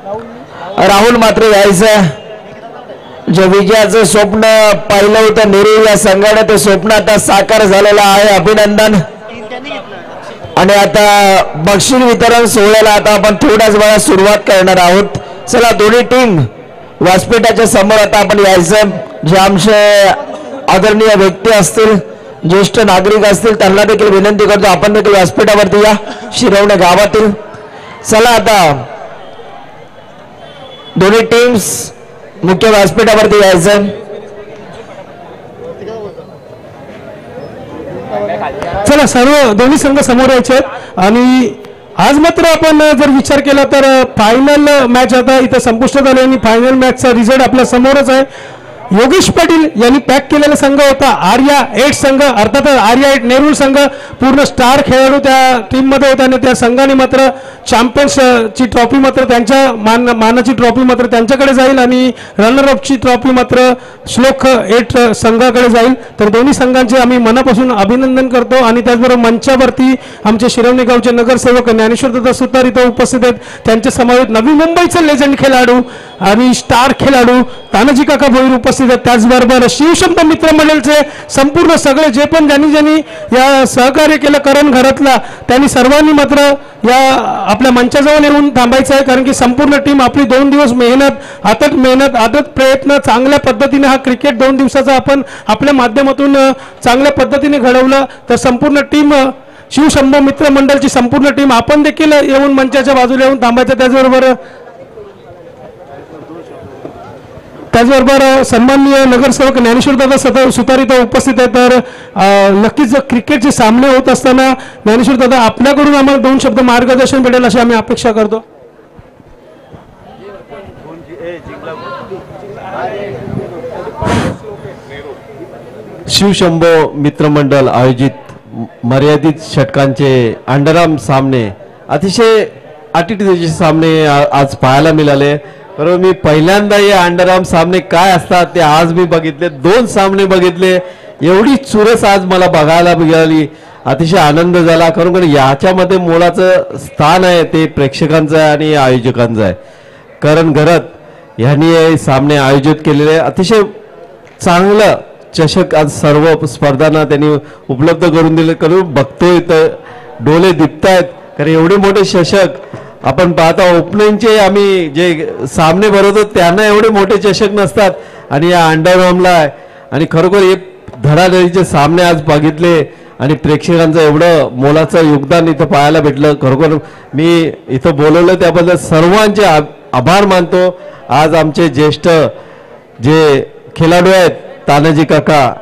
राहुल मात्र यायचं. जे विजयाचं स्वप्न पाहिलं होतं नेहरू या संघाने ते स्वप्न आता साकार झालेलं आहे. अभिनंदन. आणि आता बक्षीस वितरण सोहळ्याला आता आपण थोड्याच वेळात सुरुवात करणार आहोत. चला दोन्ही टीम व्यासपीठाच्या समोर आता आपण यायचं. जे आमचे आदरणीय व्यक्ती असतील, ज्येष्ठ नागरिक असतील, त्यांना देखील विनंती करतो आपण देखील व्यासपीठावरती या. शिरवणे गावातील चला आता दोन्ही टीम्स मुख्य व्यासपीठावरती यायचं. चला सर्व दोन्ही संघ समोर यायचे आहेत. आणि आज मात्र आपण जर विचार केला तर फायनल मॅच आता इथं संपुष्टात आली आणि फायनल मॅचचा रिझल्ट आपल्या समोरच आहे. योगेश पाटील यांनी पॅक केलेला संघ होता आर्या 8 संघ, अर्थात आर्या 8 नेरूळ संघ पूर्ण स्टार खेळाडू त्या टीम मध्ये होता आणि त्या संघाने मात्र चॅम्पियन्स ची ट्रॉफी मात्र त्यांच्या मानाची ट्रॉफी मात्र त्यांच्याकडे जाईल आणि रनर अप ची ट्रॉफी मात्र श्लोक 8 संघाकडे जाईल. तर दोन्ही संघांचे आम्ही मनापासून अभिनंदन करतो. आणि त्याचबरोबर मंचावरती आमचे शिरवणे गावचे नगरसेवक ज्ञानेश्वरदादा सुतार इथं उपस्थित आहेत. त्यांच्या समवेत नवी मुंबईचे लेजंड खेळाडू आणि स्टार खेळाडू तानाजी काका भोईर उपस्थित आहेत. त्याचबरोबर शिवशंभो मित्र मंडळचे संपूर्ण सगळे जे पण ज्यांनी या सहकार्य केलं करण घरातला त्यांनी सर्वांनी मात्र या आपल्या मंचाजवळ येऊन थांबायचं आहे. कारण की संपूर्ण टीम आपली 2 दिवस मेहनत अथक प्रयत्न चांगल्या पद्धतीने हा क्रिकेट 2 दिवसाचा आपण आपल्या माध्यमातून चांगल्या पद्धतीने घडवलं. तर संपूर्ण टीम शिवशंभो मित्र मंडळची संपूर्ण टीम आपण देखील येऊन मंचाच्या बाजूला येऊन थांबायचं. त्याचबरोबर सन्माननीय नगरसेवक ज्ञानेश्वरदादा सुतार इथं उपस्थित आहे. तर नक्कीच क्रिकेटचे सामने होत असताना ज्ञानेश्वरदादा आपल्याकडून आम्हाला 2 शब्द मार्गदर्शन भेटेल अशी आम्ही अपेक्षा करतो. शिवशंभो मित्रमंडळ आयोजित मर्यादित षटकांचे अंडरआर्म सामने अतिशय अटीतटीचे सामने आज पाहायला मिळाले. बरोबर, मी पहिल्यांदा हे अंडरआर्म सामने काय असतात ते आज मी बघितले. 2 सामने बघितले. एवढी चुरस आज मला बघायला मिळाली. अतिशय आनंद झाला. खरोखर याच्यामध्ये मोलाचं स्थान आहे ते प्रेक्षकांचं आहे आणि आयोजकांचं आहे. करण घरत यांनी हे सामने आयोजित केलेले अतिशय चांगलं चषक आज सर्व स्पर्धांना त्यांनी उपलब्ध करून दिले. करून बघतोय तर डोळे दिपतायत. कारण एवढे मोठे चषक आपण पाहता ओपनिंगचे आम्ही जे सामने भरवतो त्यांना एवढे मोठे चषक नसतात आणि या अंडरआर्मला आहे. आणि खरोखर हे धडाधडीचे सामने आज बघितले आणि प्रेक्षकांचं एवढं मोलाचं योगदान इथं पाहायला भेटलं. खरोखर मी इथं बोलवलं त्याबद्दल सर्वांचे आभार मानतो. आज आमचे ज्येष्ठ जे खेळाडू आहेत तानाजी काका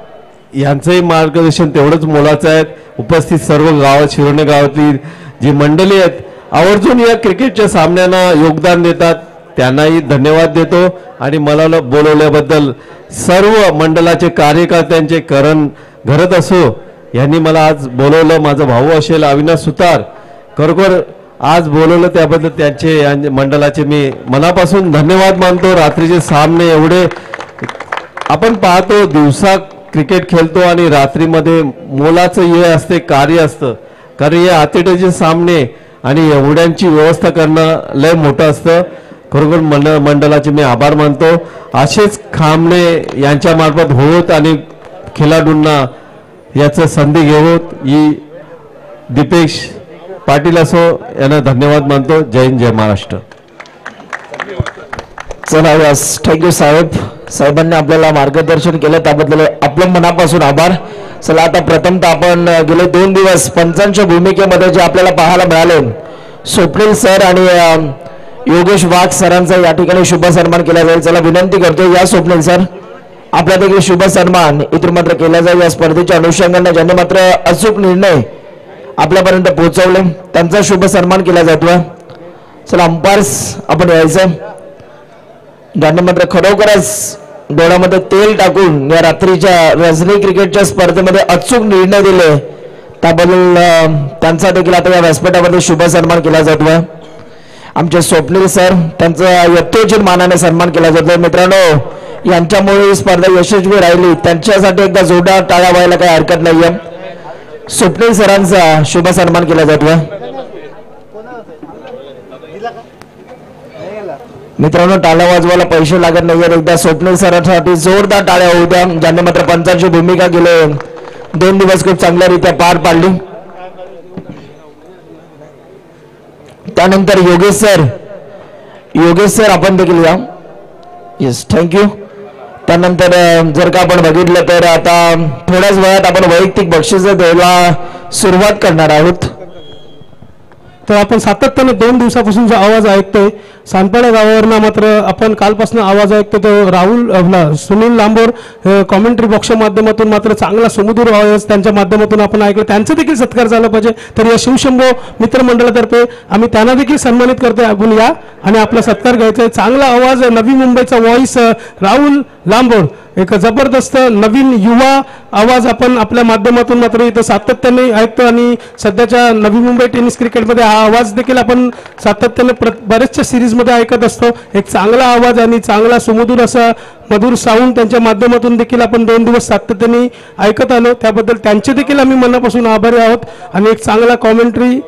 यांचंही मार्गदर्शन तेवढंच मोलाचं आहे. उपस्थित सर्व गावात शिरोणे गावातली जी मंडळी आहेत आवर्जून या क्रिकेटच्या सामन्यांना योगदान देतात त्यांनाही धन्यवाद देतो. आणि मला बोलवल्याबद्दल सर्व मंडळाचे कार्यकर्त्यांचे करण घरत असो यांनी मला आज बोलवलं. माझा भाऊ असेल अविनाश सुतार खरोखर आज बोलवलं त्याबद्दल त्यांचे मंडळाचे मी मनापासून धन्यवाद मानतो. रात्रीचे सामने एवढे आपण पाहतो दिवसा क्रिकेट खेळतो आणि रात्रीमध्ये मोलाचं हे असते कार्य असतं. कारण हे अतिटेचे सामने आणि एवढ्यांची व्यवस्था करणं लय मोठं असतं. खरोखर मंडळाचे मी आभार मानतो. असेच खामणे यांच्या मार्फत होत आणि खेळाडूंना याचं संधी घेवत ही दीपेश पाटील असो यांना धन्यवाद मानतो. जय हिंद जय महाराष्ट्र. चला यस थँक्यू साहेबांनी आपल्याला मार्गदर्शन केलं त्याबद्दल आपलं मनापासून आभार. चला आता प्रथमतः आपण गेले 2 दिवस पंचांच्या भूमिकेमध्ये जे आपल्याला पाहायला मिळाले स्वप्नील सर आणि योगेश वाघ सरांचा या ठिकाणी शुभ सन्मान केला जाईल. चला विनंती करतो या स्वप्नील सर आपल्या देखील शुभ सन्मान इथून मात्र केला जाईल. या स्पर्धेच्या अनुषंगाने ज्यांनी मात्र अचूक निर्णय आपल्यापर्यंत पोहोचवले त्यांचा शुभ सन्मान केला जातोय. चला अंपायर्स आपण यायचं ज्यांनी मात्र खरोखरच डोळ्यामध्ये तेल टाकून या रात्रीच्या रजनी क्रिकेटच्या स्पर्धेमध्ये अचूक निर्णय दिले त्याबद्दल त्यांचा देखील आता या व्यासपीठामध्ये शुभ सन्मान केला जातोय. आमचे स्वप्नील सर त्यांचा यथोचित मानाने सन्मान केला जातोय. मित्रांनो यांच्यामुळे ही स्पर्धा यशस्वी राहिली त्यांच्यासाठी एकदा जोरदार टाळ्या व्हायला काही हरकत नाहीये. स्वप्नील सरांचा शुभ सन्मान केला जातोय. मित्रांनो टाळ्या वाजवायला पैसे लागत नाहीये. एकदा स्वप्नील सरांसाठी जोरदार टाळ्या होऊ द्या, ज्यांनी मात्र पंचांची भूमिका गेले 2 दिवस खूप चांगल्यारीत्या पार पाडली. त्यानंतर योगेश सर आपण देखील या. Yes, thank you. त्यानंतर जर का आपण बघितलं तर आता थोड्याच वेळात आपण वैयक्तिक बक्षीस द्यायला सुरुवात करणार आहोत. तर आपण सातत्याने 2 दिवसापासून जो आवाज ऐकतोय सानपाडा गावावरनं, मात्र आपण कालपासून आवाज ऐकतो तो सुनील लांबोर कॉमेंट्री बॉक्सच्या माध्यमातून मात्र चांगला सुमधुर आवाज त्यांच्या माध्यमातून आपण ऐकलं. त्यांचा देखील सत्कार झाला पाहिजे. तर या शिवशंभो मित्रमंडळातर्फे आम्ही त्यांना देखील सन्मानित करतोय. आपण या आणि आपला सत्कार घ्यायचा आहे. चांगला आवाज, नवी मुंबईचा व्हॉइस राहुल लांबोर, एक जबरदस्त नवीन युवा आवाज आपण आपल्या माध्यमातून मात्र इथं सातत्याने ऐकतो. आणि सध्याच्या नवी मुंबई टेनिस क्रिकेटमध्ये हा आवाज देखील आपण सातत्याने बऱ्याचशा सिरीजमध्ये ऐकत असतो. एक चांगला आवाज आणि चांगला सुमधुर असा मधुर साऊंड त्यांच्या माध्यमातून देखील आपण 2 दिवस सातत्याने ऐकत आलो. त्याबद्दल त्यांचे देखील आम्ही मनापासून आभारी आहोत. आणि एक चांगला कॉमेंट्री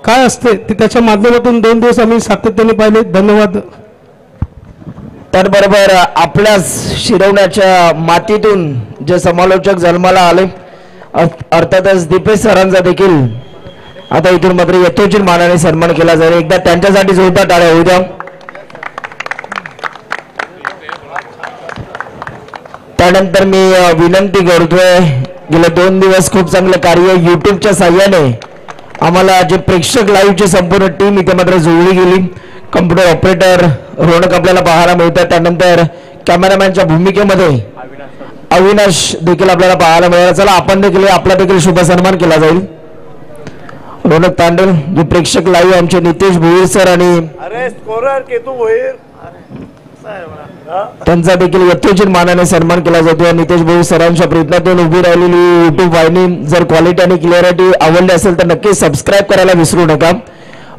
काय असते ते त्याच्या माध्यमातून 2 दिवस आम्ही सातत्याने पाहिले. धन्यवाद. त्याचबरोबर आपल्या शिरवण्याच्या मातीतून जे समालोचक जन्माला आले, अर्थातच दीपेश सरांचा देखील आता इथून मात्र यथोचित मानाने सन्मान केला जाईल. एकदा त्यांच्यासाठी जोरदार टाळ्या होऊ द्या. त्यानंतर मी विनंती करतोय, गेले 2 दिवस खूप चांगलं कार्य युट्यूबच्या साह्याने आम्हाला जे प्रेक्षक लाईव्हची संपूर्ण टीम इथे मात्र जुळली गेली. कम्प्युटर ऑपरेटर रोनक आपल्याला पाहायला मिळतात. त्यानंतर कॅमेरामॅनच्या भूमिकेमध्ये अविनाश देखील आपल्याला पाहायला मिळाला. चला आपण देखील आपला देखील शुभ सन्मान केला जाईल. रोनक तांडल, जे प्रेक्षक लाईव्ह आमचे नितेश भोईर सर आणि त्यांचा देखील यथोचित मानाने सन्मान केला जातो. नितेश भोईर सरांच्या प्रयत्नातून उभी राहिलेली युट्यूब वाहिनी जर क्वालिटी आणि क्लिअरिटी आवडली असेल तर नक्की सबस्क्राईब करायला विसरू नका.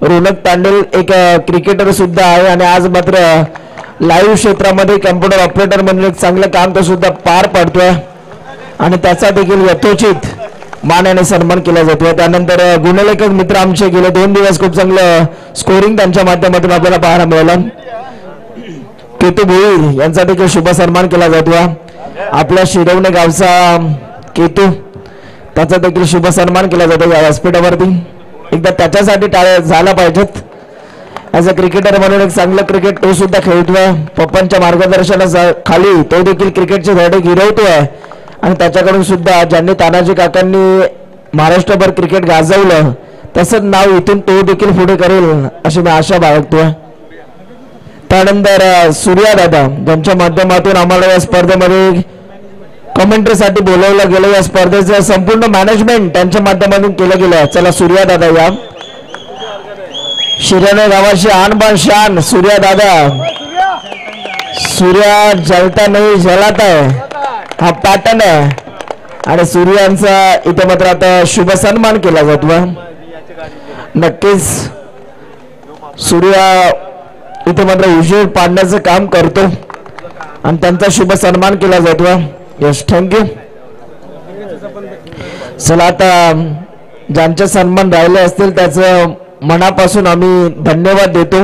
रोनक तांडेल एक क्रिकेटर सुद्धा आहे आणि आज मात्र लाईव्ह क्षेत्रामध्ये कम्प्युटर ऑपरेटर म्हणून एक चांगलं काम तो सुद्धा पार पाडतोय आणि त्याचा देखील यथोचित मानाने सन्मान केला जातो. त्यानंतर गुणलेखक मित्र आमचे गेले 2 दिवस खूप चांगलं स्कोरिंग त्यांच्या माध्यमातून आपल्याला पाहायला मिळालं. केतू भोईर यांचा देखील शुभ सन्मान केला जातो. आपल्या शिरवणे गावचा केतू, त्याचा देखील शुभ सन्मान केला जातो या व्यासपीठावरती. एकदा त्याच्यासाठी टाळ्या झाला पाहिजेत. ॲज अ क्रिकेटर म्हणून एक चांगलं क्रिकेट तो सुद्धा खेळतोय. पप्पांच्या मार्गदर्शनाखाली तो देखील क्रिकेटचे धडे गिरवतोय आणि त्याच्याकडून सुद्धा ज्यांनी तानाजी काकांनी महाराष्ट्रभर क्रिकेट गाजवलं तसंच नाव इथून तो देखील पुढे करेल अशी मी आशा बाळगतोय. त्यानंतर सूर्या दादा, ज्यांच्या माध्यमातून आम्हाला या स्पर्धेमध्ये कमेंट्रीसाठी बोलवलं गेलं. या स्पर्धेचं संपूर्ण मॅनेजमेंट त्यांच्या माध्यमातून केलं गेलं. चला सूर्या दादा या. शिरवणे गावाची आणबाण शान सूर्या दादा. सूर्या जलता नाही जलाता है हा पॅटर्न आहे आणि सूर्यांचा इथे मात्र आता शुभ सन्मान केला जातो. नक्कीच सूर्या इथे मात्र उजेड पाडण्याचं काम करतो आणि त्यांचा शुभ सन्मान केला जातो. Yes, thank you. चला आता ज्यांचे सन्मान राहिले असतील त्याचं मनापासून आम्ही धन्यवाद देतो,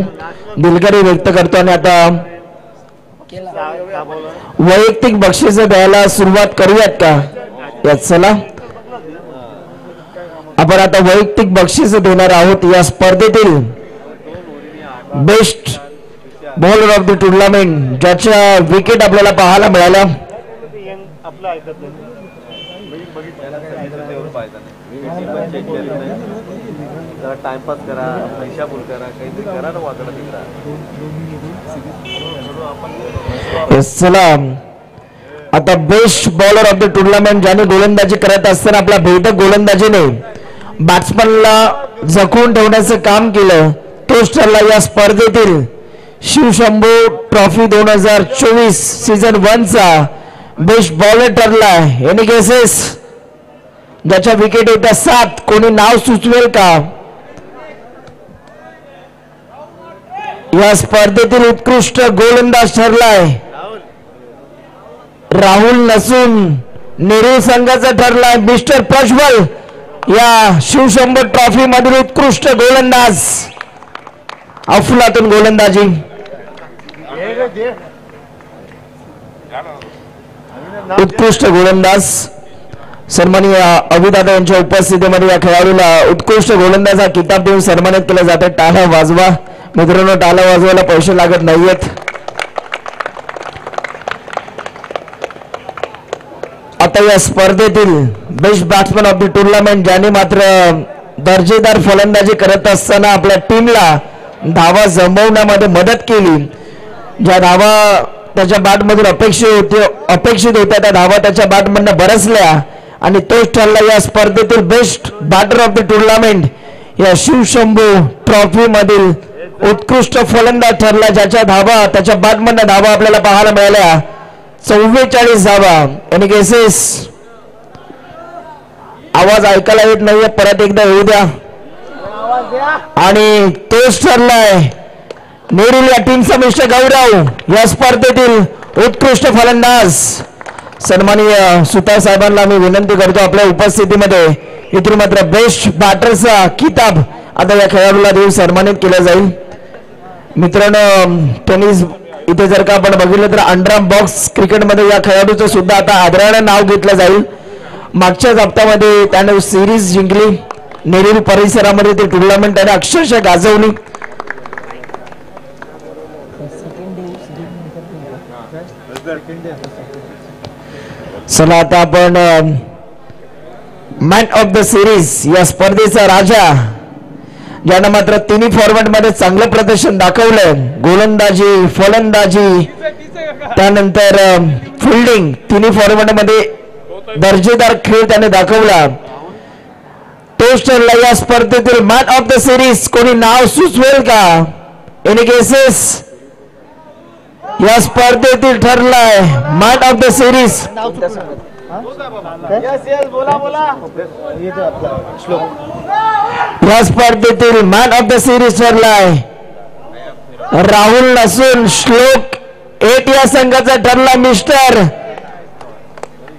दिलगिरी व्यक्त करतो आणि आता वैयक्तिक बक्षीस द्यायला सुरुवात करूयात का? यात चला आपण आता वैयक्तिक बक्षीस देणार आहोत. या स्पर्धेतील best bowler of the tournament ज्याच्या विकेट आपल्याला पाहायला मिळाल्या. टाइमपास करा, हिशाबूल करा, काहीतरी करा ना वाकडा तिकडा. चला आता best bowler of the tournament ज्याने गोलंदाजी करत असताना आपल्या भेदक गोलंदाजीने बॅट्समनला जखून ठेवण्याचं काम केलं तोच ठरला या स्पर्धेतील शिवशंभू ट्रॉफी 2024 सीझन 1 चा बेस्ट बॉलर ठरला. एनी केसेस ज्याच्या विकेट होत्या 7, कोणी नाव सुचवेल का? या स्पर्धेतील उत्कृष्ट गोलंदाज ठरलाय राहुल नसून नेहरू संघाचा ठरलाय मिस्टर प्रज्वल. या शिवशंभू ट्रॉफी मधील उत्कृष्ट गोलंदाज, अफलातून गोलंदाजी. उत्कृष्ट गोलंदाज सन्माननीय अभिदादा यांच्या उपस्थितीमध्ये या खेळाडूला उत्कृष्ट गोलंदाज हा किताब देऊन सन्मानित केलं जातं. टाळ्या वाजवा मित्रांनो, टाळ्या वाजवायला पैसे लागत नाहीयेत. आता या स्पर्धेतील best batsman of the tournament ज्याने मात्र दर्जेदार फलंदाजी करत असताना आपल्या टीमला धावा जमवण्यामध्ये मदत केली, ज्या धावा त्याच्या बॅटमधून अपेक्षित होत्या त्या धावा त्याच्या बॅटमधून बरसल्या आणि तोच ठरला या स्पर्धेतील best batter of the tournament. या शिवशंभू ट्रॉफी मधील उत्कृष्ट फलंदाज ठरला, ज्याच्या धावा त्याच्या बॅटमधून धावा आपल्याला पाहायला मिळाल्या 44 धावा. आणि केसेस आवाज ऐकायला येत नाहीये, परत एकदा येऊ द्या. आणि तोच ठरलाय नेरुल या टीमचा मिस्टर गौरव या स्पर्धेतील उत्कृष्ट फलंदाज. सन्माननीय सुतार साहेबांना मी विनंती करतो आपल्या उपस्थितीमध्ये इथून मात्र बेस्ट बॅटरचा किताब आता या खेळाडूला देऊन सन्मानित केलं जाईल. मित्रांनो, टेनिस इथे जर का आपण बघितलं तर अंडरआर्म बॉक्स क्रिकेटमध्ये या खेळाडूचं सुद्धा आता आदराने नाव घेतलं जाईल. मागच्याच हप्त्यामध्ये त्याने सिरीज जिंकली, नेरुल परिसरामध्ये ते टुर्नामेंट त्याने अक्षरशः गाजवली. चला आता आपण मॅन ऑफ द सिरीज या स्पर्धेचा राजा, ज्यानं मात्र तिन्ही फॉर्मॅट मध्ये चांगलं प्रदर्शन दाखवलं, गोलंदाजी, फलंदाजी, त्यानंतर फिल्डिंग, तिन्ही फॉर्मॅट मध्ये दर्जेदार खेळ त्याने दाखवला. तोच ठरला या स्पर्धेतील मॅन ऑफ द सिरीज. कोणी नाव सुचवेल का? एनी केसेस या स्पर्धेतील ठरलाय मॅन ऑफ द सिरीज. या स्पर्धेतील मॅन ऑफ द सिरीज ठरलाय राहुल नसून श्लोक 8 या संघाचा ठरला मिस्टर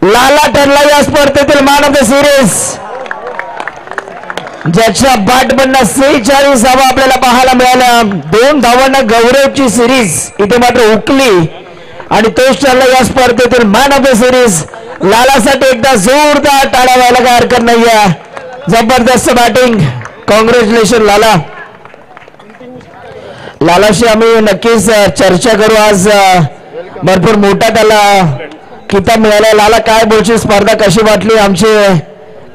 लाला ठरला या स्पर्धेतील मॅन ऑफ द सिरीज, ज्याच्या बॅटमधनं 46 धावा आपल्याला पाहायला मिळाल्या. 2 धावांना गौरवची सिरीज इथे मात्र हुकली आणि तोच ठरला या स्पर्धेतील मॅन ऑफ द सिरीज. लालासाठी एकदा जोरदार टाळ्या व्हायला काय हरकत नाहीये. जबरदस्त बॅटिंग, कॉंग्रॅच्युलेशन लाला. लालाशी आम्ही नक्कीच चर्चा करू. आज भरपूर मोठा त्याला किताब मिळाला. लाला, काय बोलशील, स्पर्धा कशी वाटली? आमचे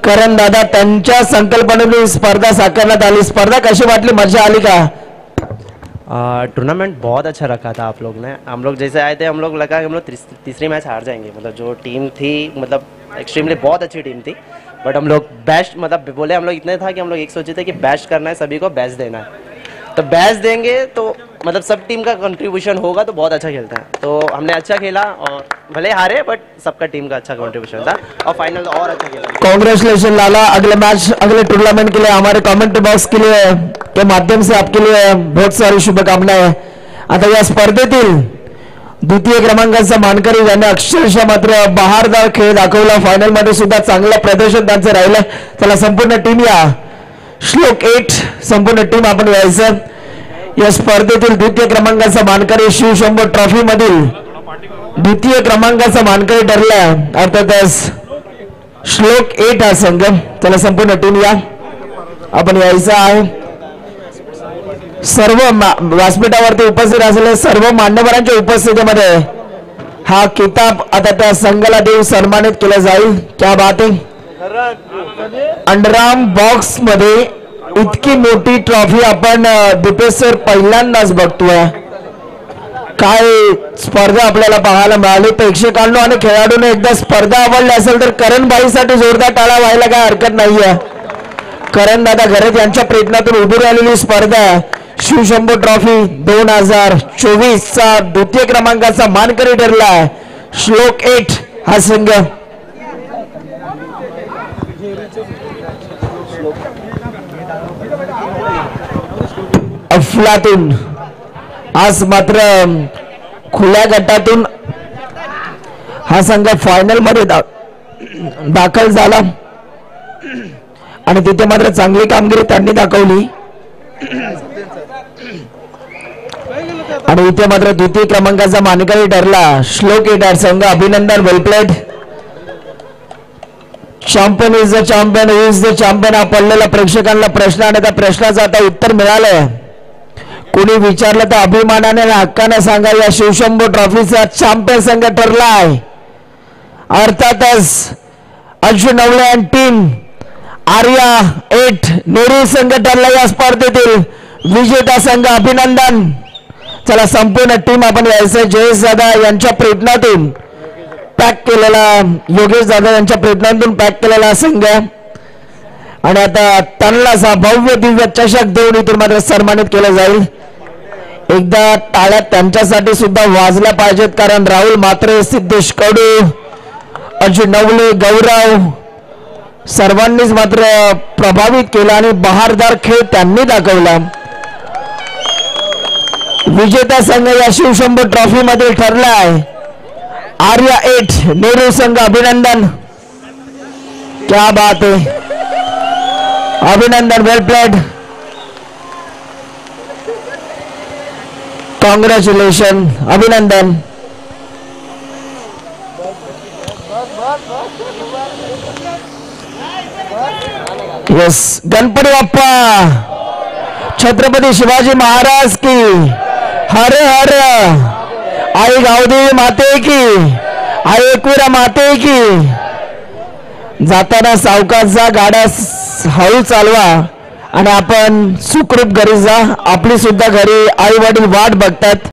करण दादा त्यांच्या संकल्पनेने स्पर्धा साकारण्यात आली, स्पर्धा कशी वाटली, मजा आली का? टूर्नामेंट बहुत अच्छा रखा था आप लोग ने. हम लोग जैसे आए थे हम लोग लगा कि हम लोग तीसरी मैच हार जाएंगे. मतलब जो टीम थी मतलब एक्सट्रीमली बहुत अच्छी टीम थी, बट हम लोग बेस्ट मतलब बोले हम लोग इतने था कि हम लोग एक सोचे थे कि बेस्ट करना है, सभी को बेस्ट देना है. तो बेस्ट देंगे तो मतलब सब टीम का कंट्रीब्यूशन होगा तो बहुत अच्छा खेलता है. तो हमने अच्छा खेला और भले हारे बट सबका टीम का अच्छा कंट्रीब्यूशन था और फाइनल और अच्छा खेला. कांग्रेचुलेशन लाला. अगले मैच, अगले टूर्नामेंट के लिए हमारे कमेंट बॉक्स के लिए के माध्यम से आपके लिए बहुत सारी शुभकामनाएं. आता या स्पर्धेतील द्वितीय क्रमांकाचा मानकरी ज्याने अक्षरशः मात्र बहारदार खेळ दाखवला, फायनल मध्ये सुद्धा चांगलं प्रदर्शन त्यांचं राहिलं. त्याला संपूर्ण टीम या श्लोक 8 संपूर्ण टीम आपण यायचं. या स्पर्धेतील द्वितीय क्रमांकाचा मानकरी शिवशंभू ट्रॉफी मधील द्वितीय क्रमांकाचा मानकरी ठरला अर्थातच श्लोक 8 हा संघ. त्याला संपूर्ण टीम या आपण यायचं आहे. सर्व व्यासपीठावरती उपस्थित असलेल्या सर्व मान्यवरांच्या उपस्थितीमध्ये हा किताब आता त्या संघाला देऊन सन्मानित केला जाईल. क्या बात आहे. अंडरआर्म बॉक्स मध्ये इतकी मोठी ट्रॉफी आपण दीपेश सर पहिल्यांदाच बघतोय. काय स्पर्धा आपल्याला पाहायला मिळाली. प्रेक्षकांनो आणि खेळाडूंना एकदा स्पर्धा आवडली असेल तर करणबाईसाठी जोरदार टाळ्या व्हायला काय हरकत नाहीये. करण दादा घरत यांच्या प्रयत्नातून उभी राहिलेली स्पर्धा शिवशंभू ट्रॉफी 2024 चा द्वितीय क्रमांकाचा मानकरी ठरला श्लोक 8 हा संघ. अफलातून आज मात्र खुल्या गटातून हा संघ फायनल मध्ये दाखल झाला आणि तिथे मात्र चांगली कामगिरी त्यांनी दाखवली. आणि इथे मात्र द्वितीय क्रमांकाचा मानकरी ठरला श्लोक इटार संघ. अभिनंदन, well played. Champion is the champion, is the champion हा पडलेला प्रेक्षकांना प्रश्न आणि त्या प्रश्नाचं आता उत्तर मिळालंय. कोणी विचारलं तर अभिमानाने आणि हक्काने सांगा, या शिवशंभू ट्रॉफीचा चॅम्पियन संघ ठरलाय अर्थातच अर्जुन नवले आणि टीम. आर्या 8 नेहरू संघ ठरला या स्पर्धेतील विजेता संघ. अभिनंदन. चला संपूर्ण टीम आपण यायचं. जयेश दादा यांच्या प्रयत्नातून पॅक केलेला, योगेश दादा यांच्या प्रयत्नातून पॅक केलेला संघ आणि आता त्यांना भव्य दिव्य चषक देऊन इथून मात्र सन्मानित केलं जाईल. एकदा टाळ्या त्यांच्यासाठी सुद्धा वाजल्या पाहिजेत, कारण राहुल मात्रे, सिद्धेश कडू, अर्जुन नवले, गौरव सर्वांनीच मात्र प्रभावित केला आणि बहारदार खेळ त्यांनी दाखवला. विजेता संघ या शिवशंभू ट्रॉफी मध्ये ठरलाय आर्या 8 नेहरू संघ. अभिनंदन, क्या बात है, अभिनंदन, वेल प्लेड, कॉंग्रॅच्युलेशन, अभिनंदन. यस, गणपती बाप्पा, छत्रपती शिवाजी महाराज की हर हर. आई गावदेवी माते की, आई एकविरा माते की. जाताना सावकाशचा गाड्या हळू चालवा आणि आपण सुखरूप घरी जा. आपली सुद्धा घरी आई वडील वाट बघतात.